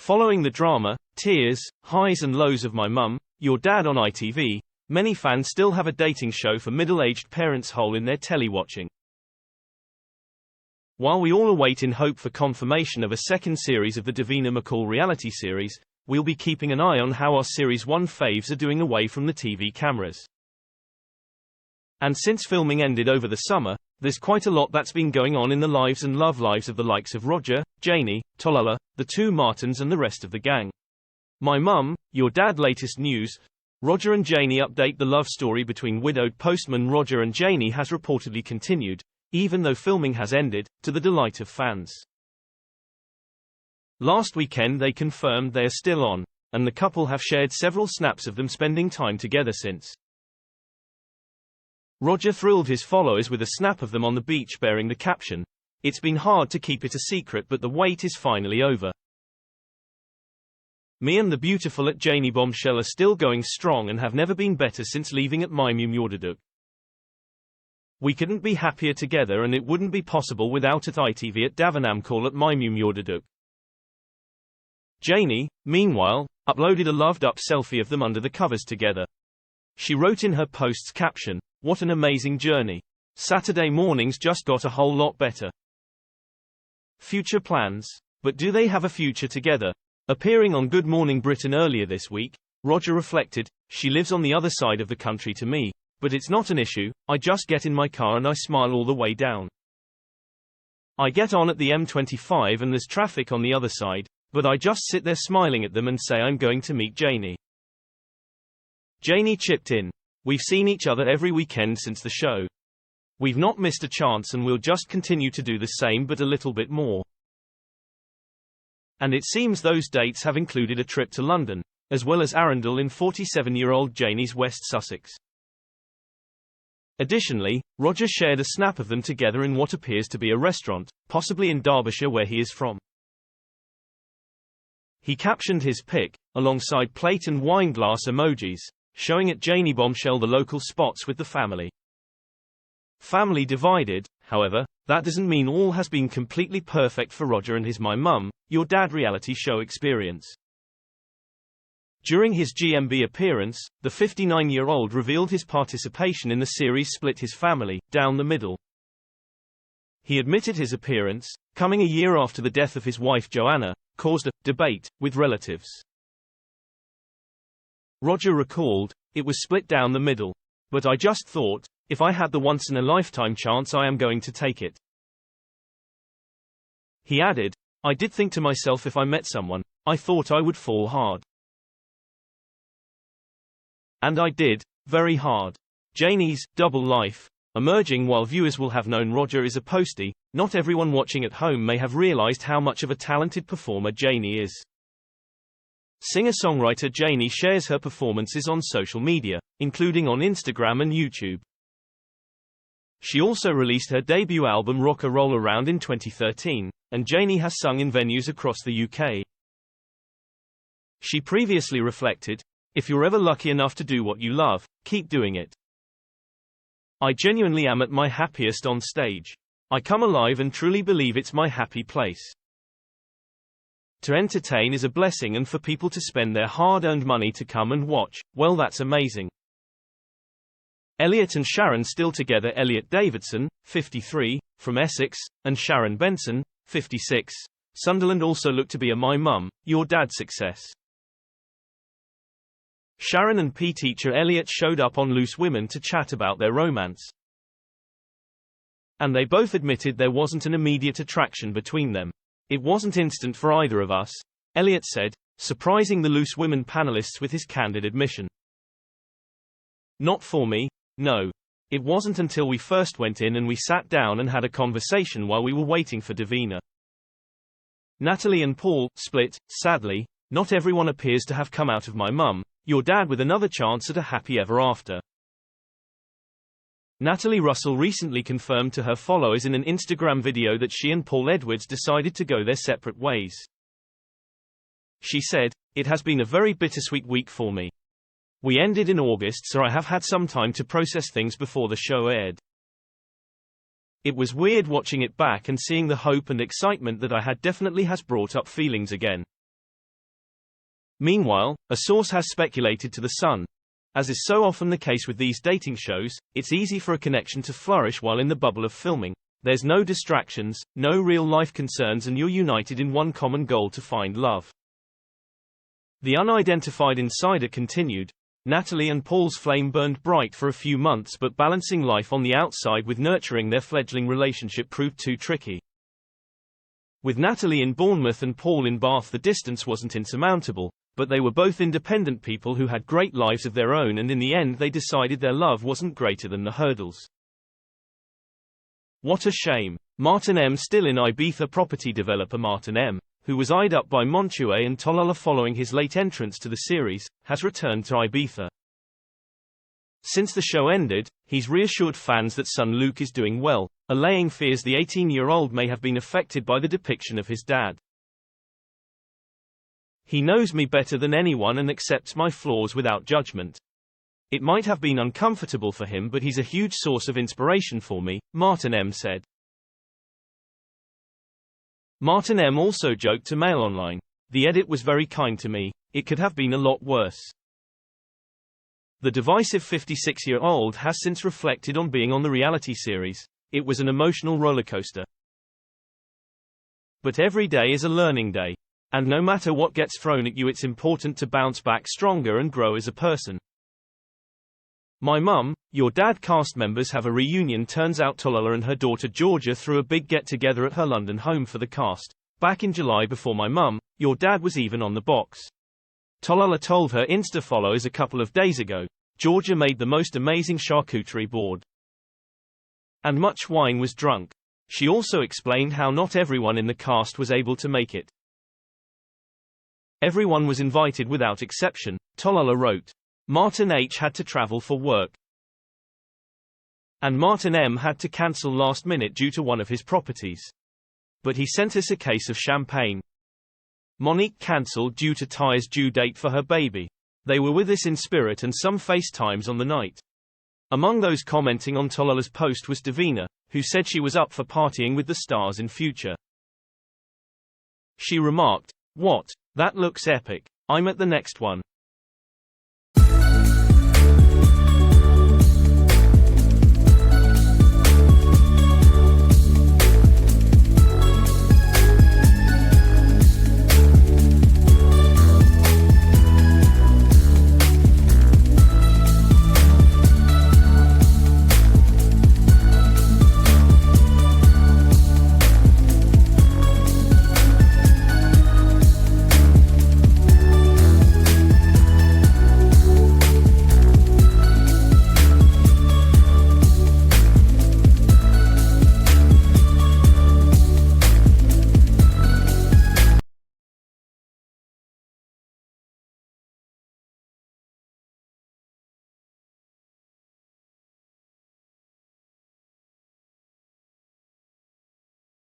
Following the drama, tears, highs and lows of My Mum, Your Dad on ITV, many fans still have a dating show for middle-aged parents hole in their telly-watching. While we all await in hope for confirmation of a second series of the Davina McCall reality series, we'll be keeping an eye on how our Series 1 faves are doing away from the TV cameras. And since filming ended over the summer, there's quite a lot that's been going on in the lives and love lives of the likes of Roger, Janey, Tolullah, the two Martins and the rest of the gang. My Mum, Your Dad latest news. Roger and Janey update. The love story between widowed postman Roger and Janey has reportedly continued, even though filming has ended, to the delight of fans. Last weekend they confirmed they are still on, and the couple have shared several snaps of them spending time together since. Roger thrilled his followers with a snap of them on the beach bearing the caption, "It's been hard to keep it a secret but the wait is finally over. Me and the beautiful at Janey bombshell are still going strong and have never been better since leaving at my mum Yordaduk. We couldn't be happier together and it wouldn't be possible without at ITV at Davina McCall at my mum Yordaduk." Janey, meanwhile, uploaded a loved-up selfie of them under the covers together. She wrote in her post's caption, "What an amazing journey. Saturday mornings just got a whole lot better." Future plans. But do they have a future together? Appearing on Good Morning Britain earlier this week, Roger reflected, "She lives on the other side of the country to me, but it's not an issue. I just get in my car and I smile all the way down. I get on at the M25 and there's traffic on the other side, but I just sit there smiling at them and say I'm going to meet Janey." Janey chipped in, "We've seen each other every weekend since the show. We've not missed a chance and we'll just continue to do the same but a little bit more." And it seems those dates have included a trip to London, as well as Arundel in 47-year-old Janey's West Sussex. Additionally, Roger shared a snap of them together in what appears to be a restaurant, possibly in Derbyshire where he is from. He captioned his pic, alongside plate and wine glass emojis, showing at Janey bombshell the local spots with the family. Family divided, however, that doesn't mean all has been completely perfect for Roger and his My Mum, Your Dad reality show experience. During his GMB appearance, the 59-year-old revealed his participation in the series split his family down the middle. He admitted his appearance, coming a year after the death of his wife Joanna, caused a debate with relatives. Roger recalled, "It was split down the middle. But I just thought, if I had the once-in-a-lifetime chance I am going to take it." He added, "I did think to myself if I met someone, I thought I would fall hard. And I did, very hard." Janey's double life. Emerging. While viewers will have known Roger is a postie, not everyone watching at home may have realized how much of a talented performer Janey is. Singer-songwriter Janey shares her performances on social media, including on Instagram and YouTube. She also released her debut album Rock a Roll Around in 2013, and Janey has sung in venues across the UK. She previously reflected, "If you're ever lucky enough to do what you love, keep doing it. I genuinely am at my happiest on stage. I come alive and truly believe it's my happy place. To entertain is a blessing and for people to spend their hard-earned money to come and watch, well that's amazing." Elliot and Sharon still together. Elliot Davidson, 53, from Essex, and Sharon Benson, 56, Sunderland also look to be a My Mum, Your Dad success. Sharon and PE teacher Elliot showed up on Loose Women to chat about their romance. And they both admitted there wasn't an immediate attraction between them. "It wasn't instant for either of us," Elliot said, surprising the Loose Women panelists with his candid admission. "Not for me, no. It wasn't until we first went in and we sat down and had a conversation while we were waiting for Davina." Natalie and Paul split. Sadly, not everyone appears to have come out of My Mum, Your Dad with another chance at a happy ever after. Natalie Russell recently confirmed to her followers in an Instagram video that she and Paul Edwards decided to go their separate ways. She said, "It has been a very bittersweet week for me. We ended in August, so I have had some time to process things before the show aired. It was weird watching it back and seeing the hope and excitement that I had definitely has brought up feelings again. Meanwhile, a source has speculated to The Sun. As is so often the case with these dating shows, it's easy for a connection to flourish while in the bubble of filming. There's no distractions, no real-life concerns, and you're united in one common goal: to find love. The unidentified insider continued. Natalie and Paul's flame burned bright for a few months, but balancing life on the outside with nurturing their fledgling relationship proved too tricky. With Natalie in Bournemouth and Paul in Bath, the distance wasn't insurmountable, but they were both independent people who had great lives of their own, and in the end they decided their love wasn't greater than the hurdles. What a shame. Martin M. Still in Ibiza. Property developer Martin M., who was eyed up by Montué and Tolullah following his late entrance to the series, has returned to Ibiza. Since the show ended, he's reassured fans that son Luke is doing well, allaying fears the 18-year-old may have been affected by the depiction of his dad. He knows me better than anyone and accepts my flaws without judgment. It might have been uncomfortable for him, but he's a huge source of inspiration for me, Martin M. said. Martin M. also joked to Mail Online, "The edit was very kind to me. It could have been a lot worse." The divisive 56-year-old has since reflected on being on the reality series. "It was an emotional rollercoaster. But every day is a learning day. And no matter what gets thrown at you, it's important to bounce back stronger and grow as a person. My mum, your dad." Cast members have a reunion. Turns out Tolullah and her daughter Georgia threw a big get-together at her London home for the cast back in July, before my mum, your dad was even on the box. Tolullah told her Insta followers a couple of days ago, "Georgia made the most amazing charcuterie board. And much wine was drunk." She also explained how not everyone in the cast was able to make it. "Everyone was invited without exception," Tolullah wrote. "Martin H. had to travel for work. And Martin M. had to cancel last minute due to one of his properties. But he sent us a case of champagne." Monique cancelled due to Ty's due date for her baby. They were with us in spirit and some FaceTimes on the night. Among those commenting on Tolullah's post was Davina, who said she was up for partying with the stars in future. She remarked, "What? That looks epic. I'm at the next one."